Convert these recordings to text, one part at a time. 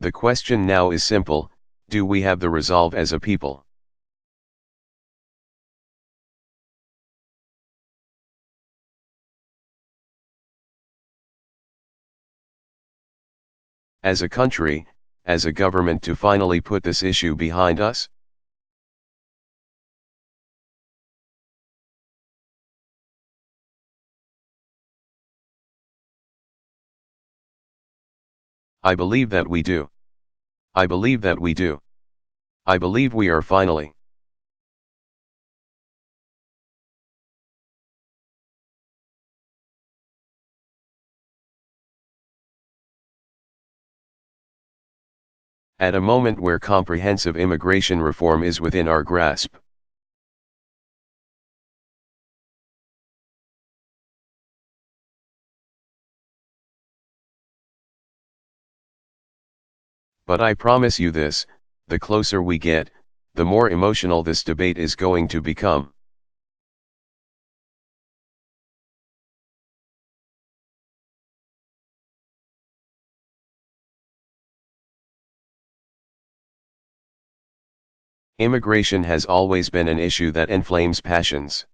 The question now is simple: do we have the resolve as a people? As a country, as a government, to finally put this issue behind us? I believe that we do. I believe that we do. I believe we are finally. At a moment where comprehensive immigration reform is within our grasp. But I promise you this, the closer we get, the more emotional this debate is going to become. Immigration has always been an issue that inflames passions.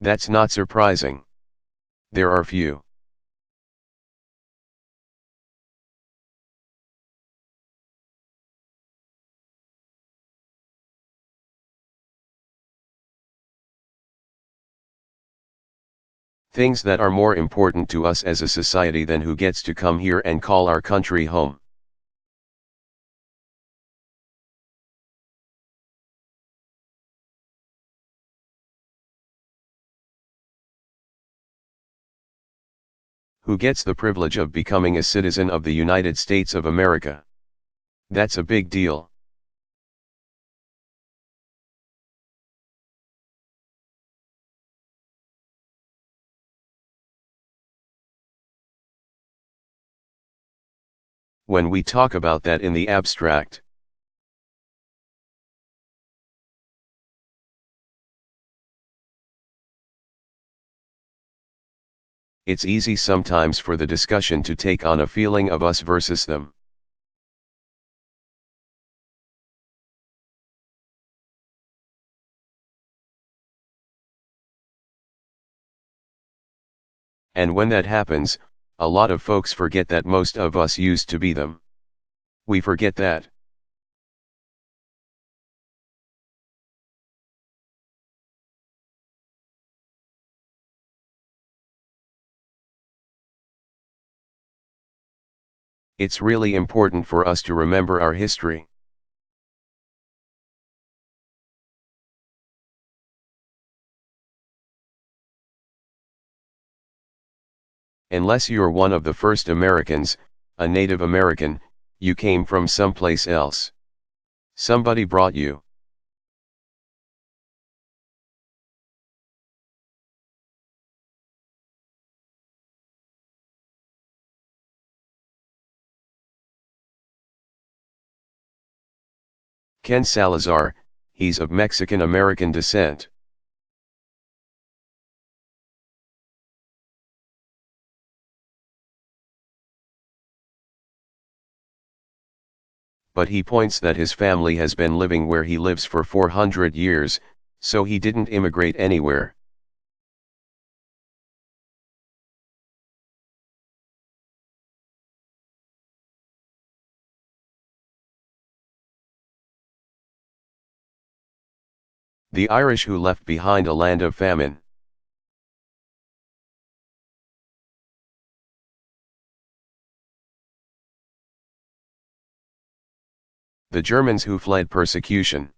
That's not surprising. There are few things that are more important to us as a society than who gets to come here and call our country home. Who gets the privilege of becoming a citizen of the United States of America. That's a big deal. When we talk about that in the abstract, it's easy sometimes for the discussion to take on a feeling of us versus them. And when that happens, a lot of folks forget that most of us used to be them. We forget that. It's really important for us to remember our history. Unless you're one of the first Americans, a Native American, you came from someplace else. Somebody brought you. Ken Salazar, he's of Mexican-American descent. But he points that his family has been living where he lives for 400 years, so he didn't immigrate anywhere. The Irish who left behind a land of famine. The Germans who fled persecution.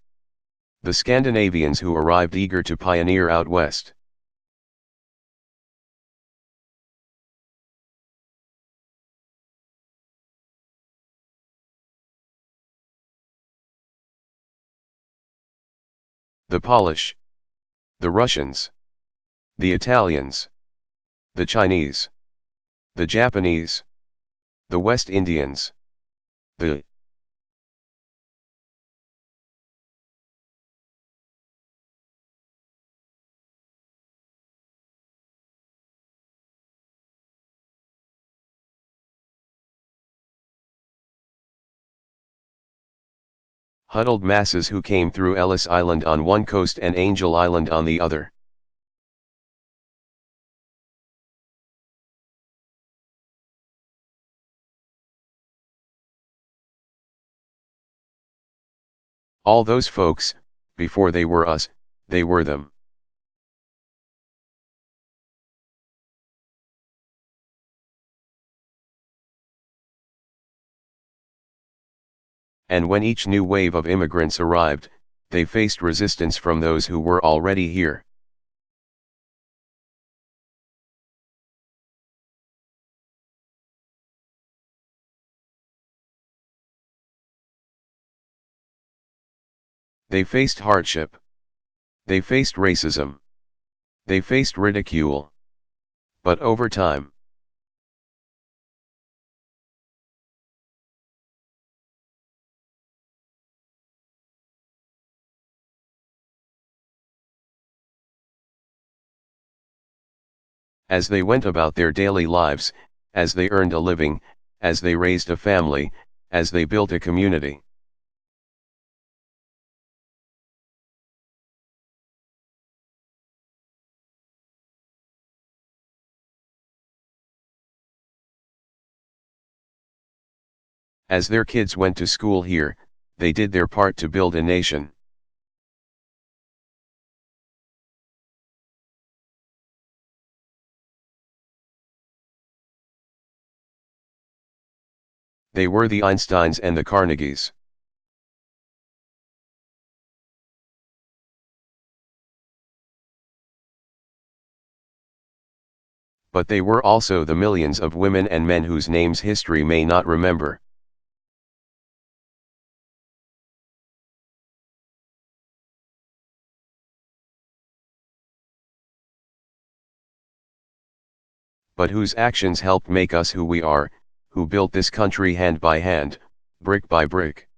The Scandinavians who arrived eager to pioneer out west. The Polish. The Russians. The Italians. The Chinese. The Japanese. The West Indians. The Huddled masses who came through Ellis Island on one coast and Angel Island on the other. All those folks, before they were us, they were them. And when each new wave of immigrants arrived, they faced resistance from those who were already here. They faced hardship. They faced racism. They faced ridicule. But over time, as they went about their daily lives, as they earned a living, as they raised a family, as they built a community, as their kids went to school here, they did their part to build a nation. They were the Einsteins and the Carnegies. But they were also the millions of women and men whose names history may not remember. But whose actions helped make us who we are, who built this country hand by hand, brick by brick.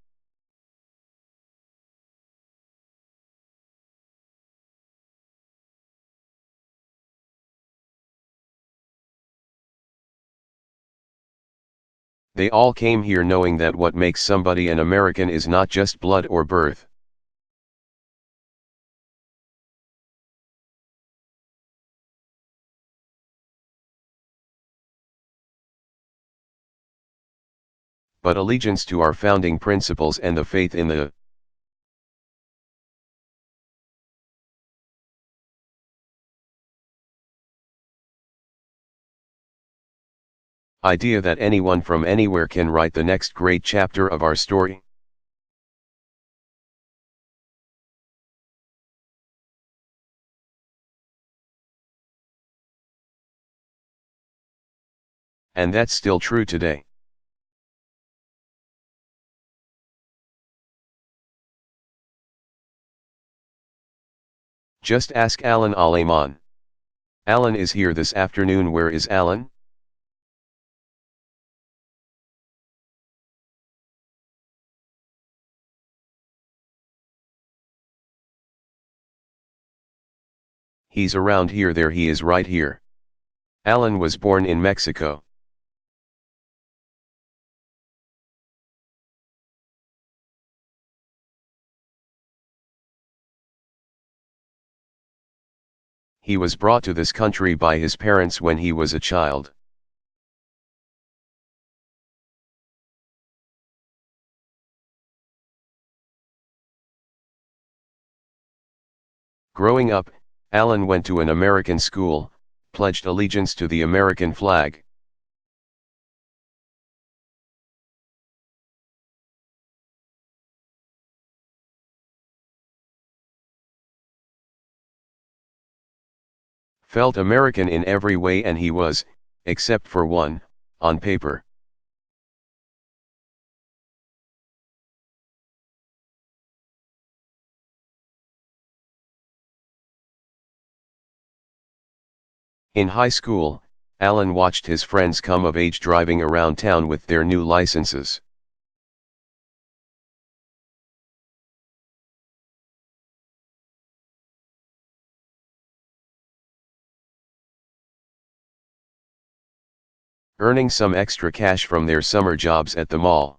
They all came here knowing that what makes somebody an American is not just blood or birth. But allegiance to our founding principles and the faith in the idea that anyone from anywhere can write the next great chapter of our story. And that's still true today. Just ask Alan Aleman. Alan is here this afternoon. Where is Alan? He's around here. There he is, right here. Alan was born in Mexico. He was brought to this country by his parents when he was a child. Growing up, Alan went to an American school, pledged allegiance to the American flag. Felt American in every way, and he was, except for one, on paper. In high school, Alan watched his friends come of age driving around town with their new licenses. Earning some extra cash from their summer jobs at the mall.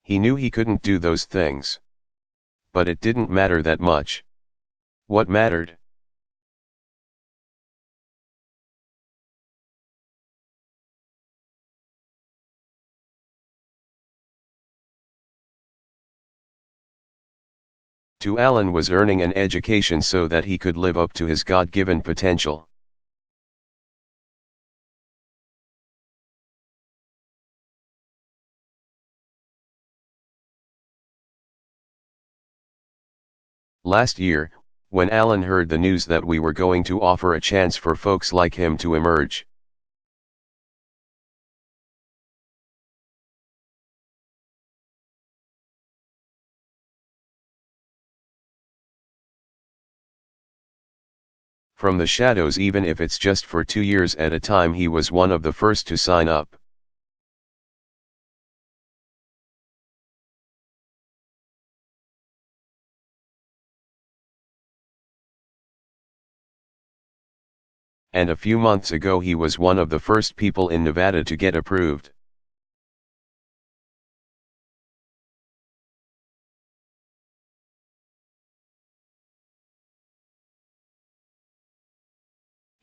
He knew he couldn't do those things. But it didn't matter that much. What mattered? To Alan was earning an education so that he could live up to his God-given potential. Last year, when Alan heard the news that we were going to offer a chance for folks like him to emerge, from the shadows, even if it's just for 2 years at a time, he was one of the first to sign up. And a few months ago he was one of the first people in Nevada to get approved.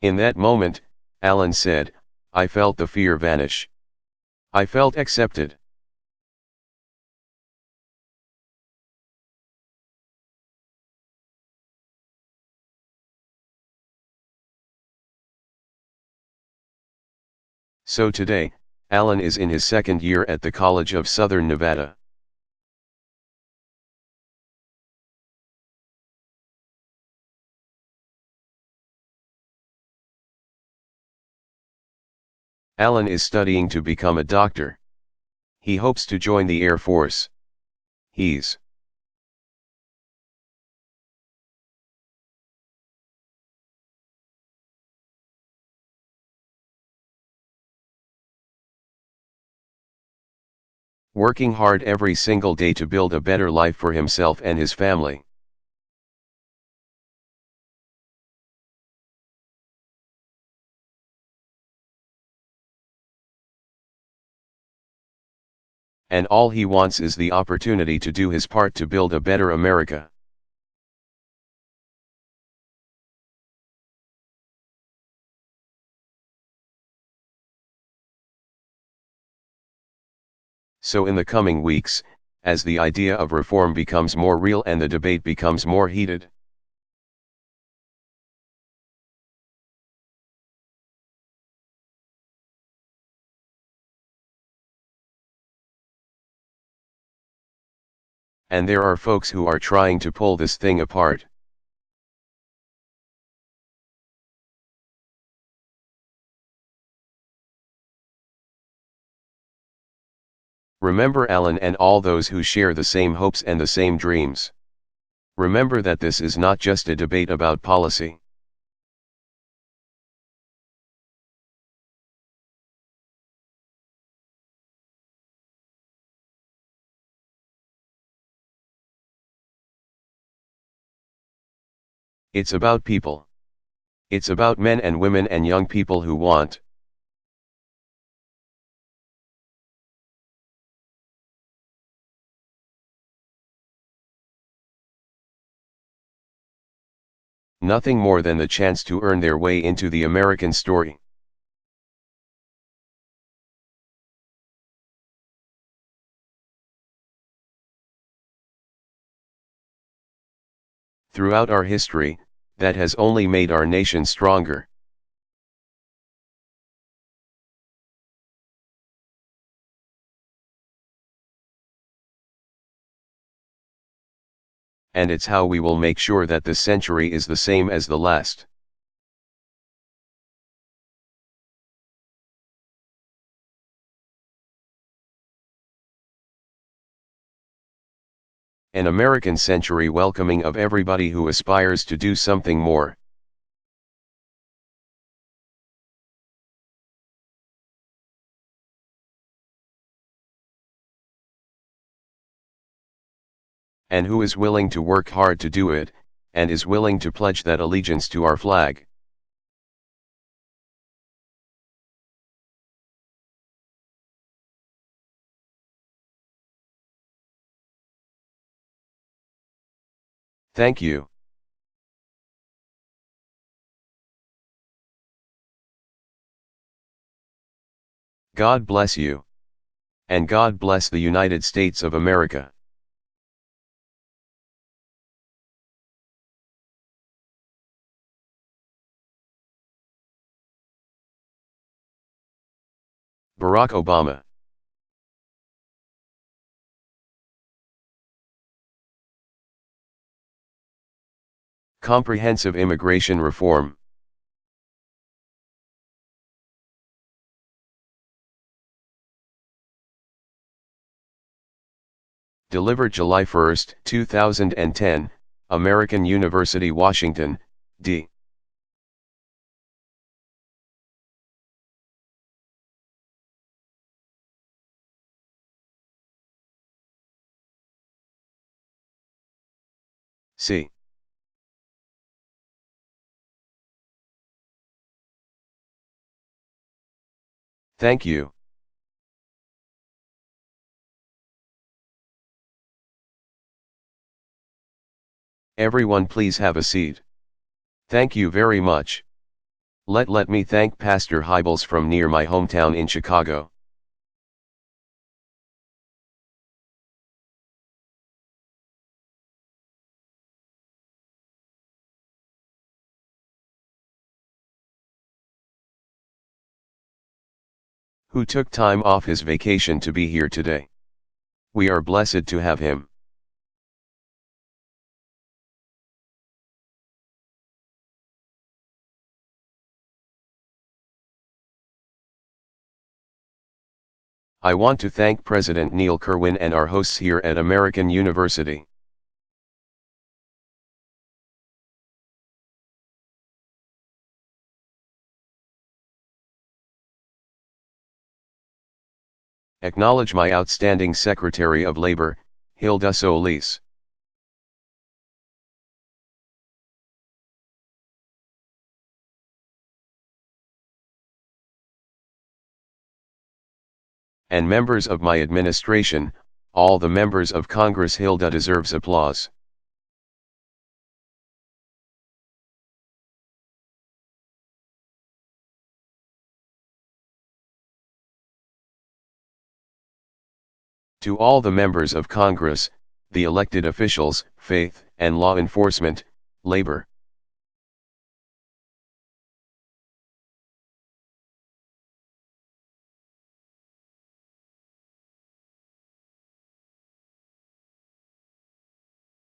In that moment, Alan said, I felt the fear vanish. I felt accepted. So today, Alan is in his second year at the College of Southern Nevada. Alan is studying to become a doctor. He hopes to join the Air Force. He's working hard every single day to build a better life for himself and his family. And all he wants is the opportunity to do his part to build a better America. So in the coming weeks, as the idea of reform becomes more real and the debate becomes more heated, and there are folks who are trying to pull this thing apart. Remember Alan and all those who share the same hopes and the same dreams. Remember that this is not just a debate about policy. It's about people. It's about men and women and young people who want. Nothing more than the chance to earn their way into the American story. Throughout our history, that has only made our nation stronger. And it's how we will make sure that this century is the same as the last. An American century welcoming of everybody who aspires to do something more. And who is willing to work hard to do it, and is willing to pledge that allegiance to our flag. Thank you. God bless you. And God bless the United States of America. Barack Obama. Comprehensive immigration reform. Delivered July 1, 2010, American University, Washington, D. C. Thank you. Everyone please have a seat. Thank you very much. Let me thank Pastor Hybels from near my hometown in Chicago. Who took time off his vacation to be here today. We are blessed to have him. I want to thank President Neil Kerwin and our hosts here at American University. Acknowledge my outstanding Secretary of Labor, Hilda Solis. And members of my administration, all the members of Congress. Hilda deserves applause. To all the members of Congress, the elected officials, faith and law enforcement, labor.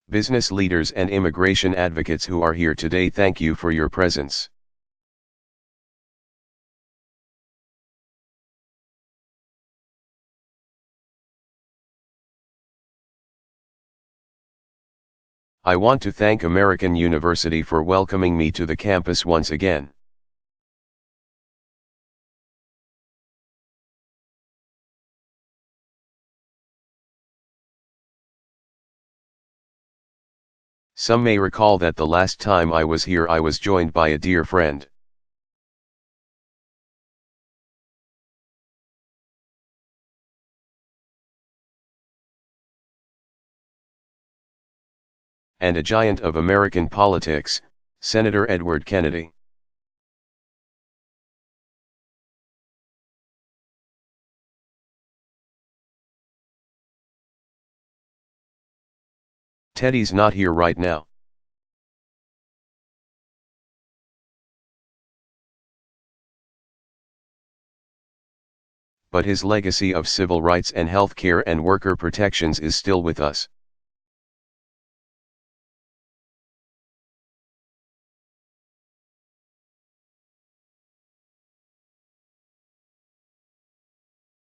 Business leaders and immigration advocates who are here today, thank you for your presence. I want to thank American University for welcoming me to the campus once again. Some may recall that the last time I was here I was joined by a dear friend. And a giant of American politics, Senator Edward Kennedy. Teddy's not here right now. But his legacy of civil rights and health care and worker protections is still with us.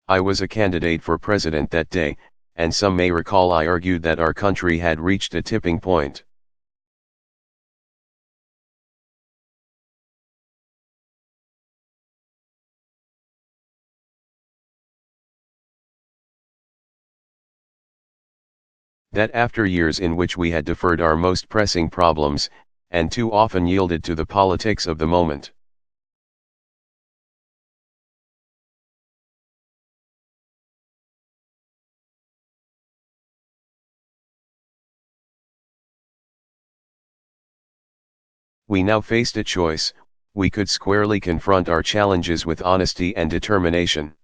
I was a candidate for president that day, and some may recall I argued that our country had reached a tipping point. That after years in which we had deferred our most pressing problems, and too often yielded to the politics of the moment. We now faced a choice: we could squarely confront our challenges with honesty and determination.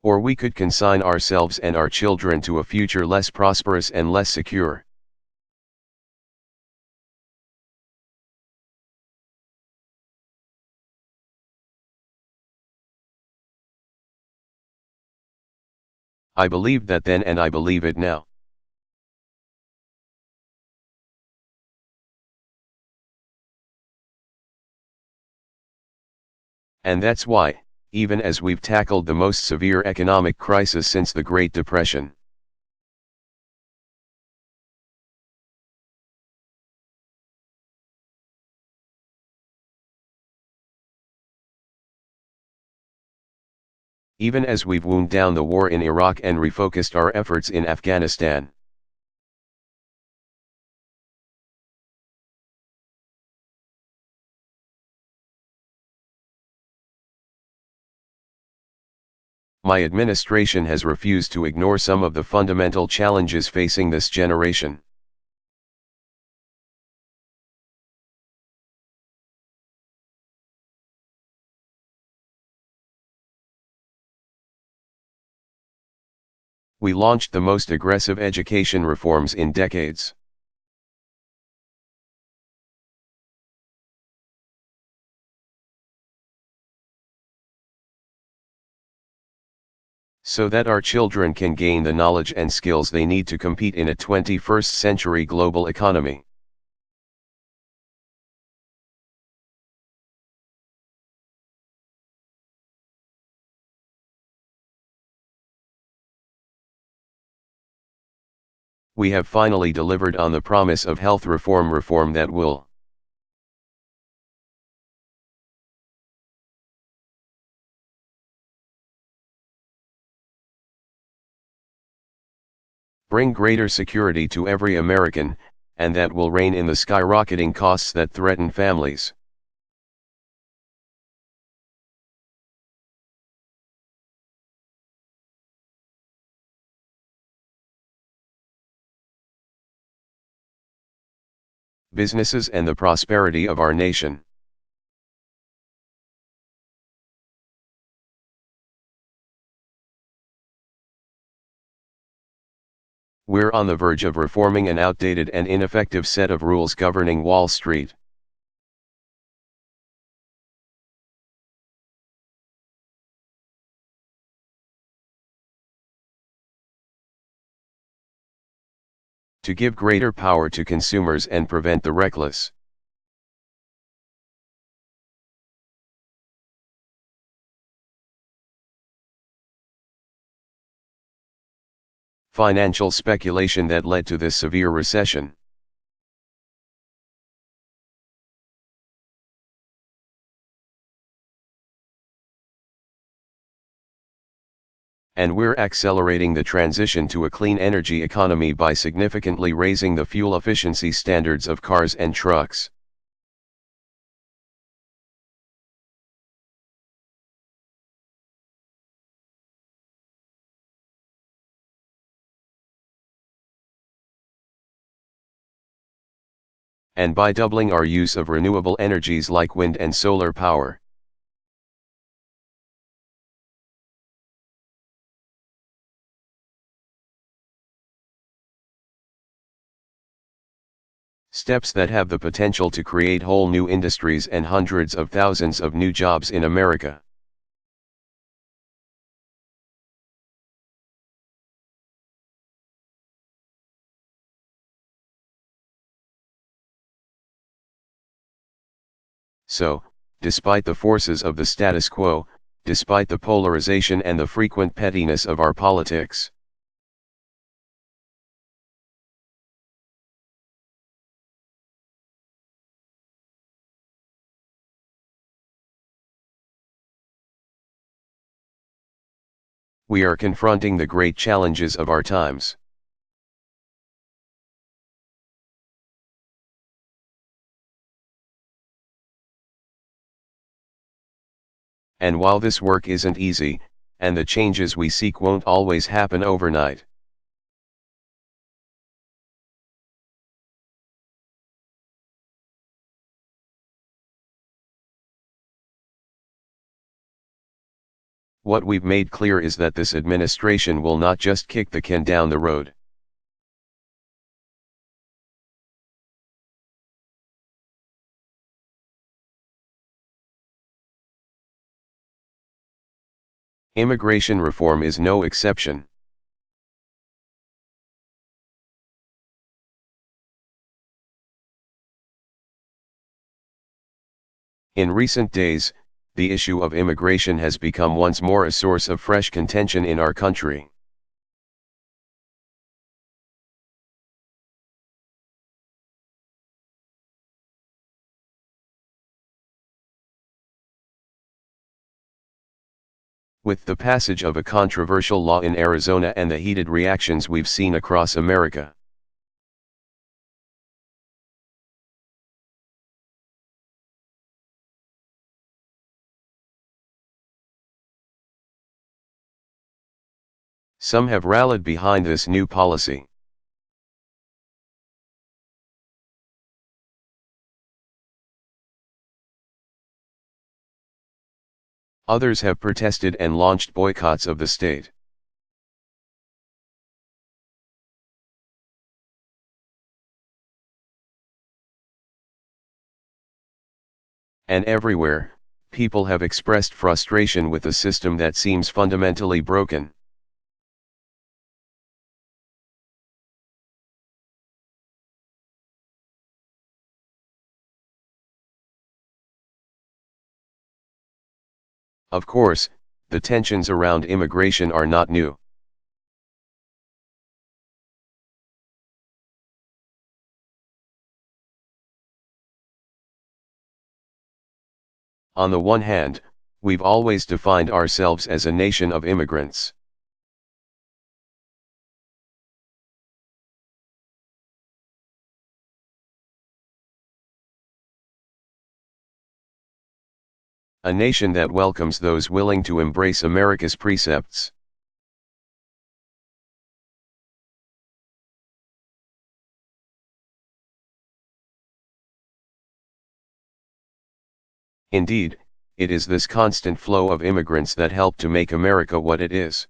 Or we could consign ourselves and our children to a future less prosperous and less secure. I believed that then and I believe it now. And that's why, even as we've tackled the most severe economic crisis since the Great Depression, even as we've wound down the war in Iraq and refocused our efforts in Afghanistan, my administration has refused to ignore some of the fundamental challenges facing this generation. We launched the most aggressive education reforms in decades. So that our children can gain the knowledge and skills they need to compete in a 21st century global economy. We have finally delivered on the promise of health reform that will bring greater security to every American, and that will rein in the skyrocketing costs that threaten families. Businesses and the prosperity of our nation. We're on the verge of reforming an outdated and ineffective set of rules governing Wall Street. To give greater power to consumers and prevent the reckless financial speculation that led to this severe recession. And we're accelerating the transition to a clean energy economy by significantly raising the fuel efficiency standards of cars and trucks. And by doubling our use of renewable energies like wind and solar power. Steps that have the potential to create whole new industries and hundreds of thousands of new jobs in America. So, despite the forces of the status quo, despite the polarization and the frequent pettiness of our politics, we are confronting the great challenges of our times. And while this work isn't easy, and the changes we seek won't always happen overnight. What we've made clear is that this administration will not just kick the can down the road. Immigration reform is no exception. In recent days, the issue of immigration has become once more a source of fresh contention in our country. With the passage of a controversial law in Arizona and the heated reactions we've seen across America. Some have rallied behind this new policy. Others have protested and launched boycotts of the state. And everywhere, people have expressed frustration with a system that seems fundamentally broken. Of course, the tensions around immigration are not new. On the one hand, we've always defined ourselves as a nation of immigrants. A nation that welcomes those willing to embrace America's precepts. Indeed, it is this constant flow of immigrants that helped to make America what it is.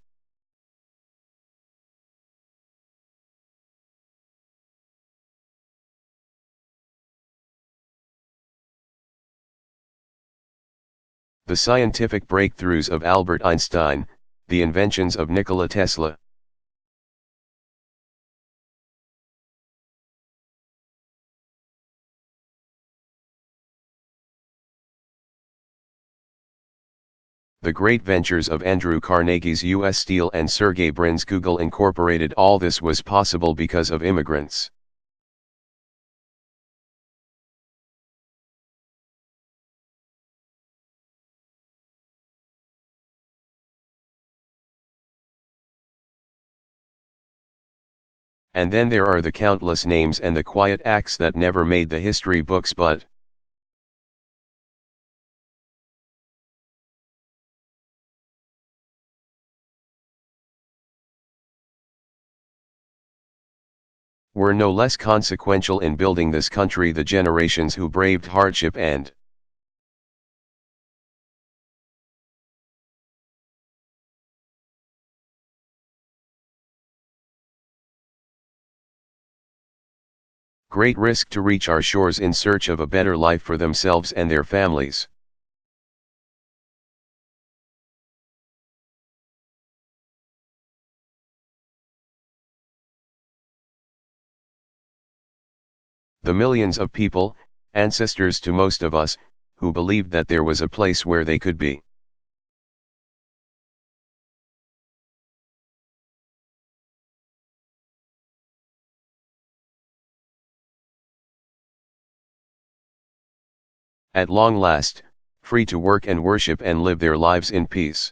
The scientific breakthroughs of Albert Einstein, the inventions of Nikola Tesla, the great ventures of Andrew Carnegie's U.S. Steel and Sergey Brin's Google Incorporated, all this was possible because of immigrants. And then there are the countless names and the quiet acts that never made the history books but were no less consequential in building this country, the generations who braved hardship and great risk to reach our shores in search of a better life for themselves and their families. The millions of people, ancestors to most of us, who believed that there was a place where they could be. At long last, free to work and worship and live their lives in peace.